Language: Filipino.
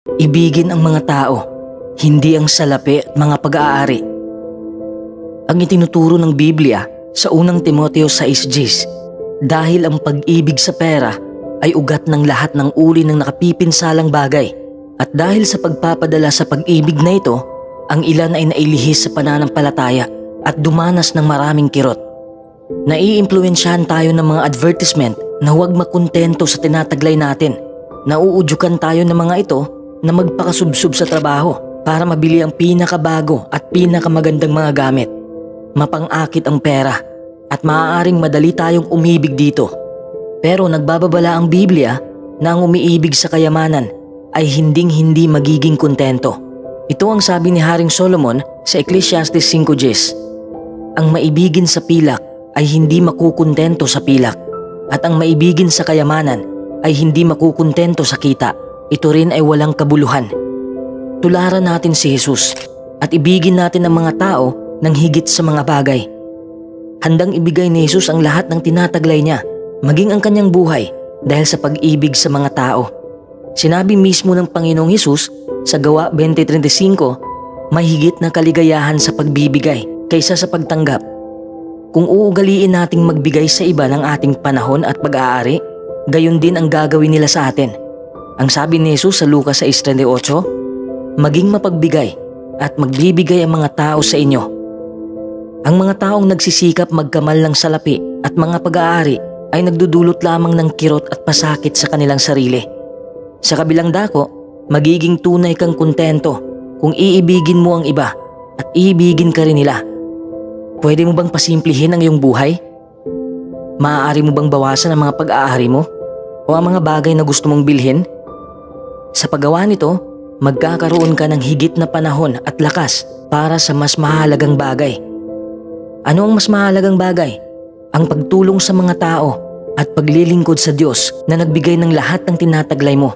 Ibigin ang mga tao, hindi ang salapi at mga pag-aari. Ang itinuturo ng Biblia sa unang Timoteo 6:10, dahil ang pag-ibig sa pera ay ugat ng lahat ng uri ng nakapipinsalang bagay. At dahil sa pagpapadala sa pag-ibig na ito, ang ilan ay nailihis sa pananampalataya at dumanas ng maraming kirot. Naiimpluwensyahan tayo ng mga advertisement na huwag makontento sa tinataglay natin. Nauudyukan tayo ng mga ito na magpakasubsob sa trabaho para mabili ang pinakabago at pinakamagandang mga gamit. Mapang-akit ang pera at maaaring madali tayong umibig dito. Pero nagbababala ang Biblia na ang umiibig sa kayamanan ay hinding-hindi magiging kontento. Ito ang sabi ni Haring Solomon sa Ecclesiastes 5:10. Ang maibigin sa pilak ay hindi makukontento sa pilak, at ang maibigin sa kayamanan ay hindi makukontento sa kita. Ito rin ay walang kabuluhan. Tularan natin si Jesus at ibigin natin ang mga tao ng higit sa mga bagay. Handang ibigay ni Jesus ang lahat ng tinataglay niya, maging ang kanyang buhay, dahil sa pag-ibig sa mga tao. Sinabi mismo ng Panginoong Jesus sa Gawa 20:35, may higit na kaligayahan sa pagbibigay kaysa sa pagtanggap. Kung uugaliin nating magbigay sa iba ng ating panahon at pag-aari, gayon din ang gagawin nila sa atin. Ang sabi ni Jesus sa Lucas 6:38, maging mapagbigay at magbibigay ang mga tao sa inyo. Ang mga taong nagsisikap magkamal ng salapi at mga pag-aari ay nagdudulot lamang ng kirot at pasakit sa kanilang sarili. Sa kabilang dako, magiging tunay kang kontento kung iibigin mo ang iba at iibigin ka rin nila. Pwede mo bang pasimplihin ang iyong buhay? Maaari mo bang bawasan ang mga pag-aari mo o ang mga bagay na gusto mong bilhin? Sa paggawa nito, magkakaroon ka ng higit na panahon at lakas para sa mas mahalagang bagay. Ano ang mas mahalagang bagay? Ang pagtulong sa mga tao at paglilingkod sa Diyos na nagbigay ng lahat ng tinataglay mo.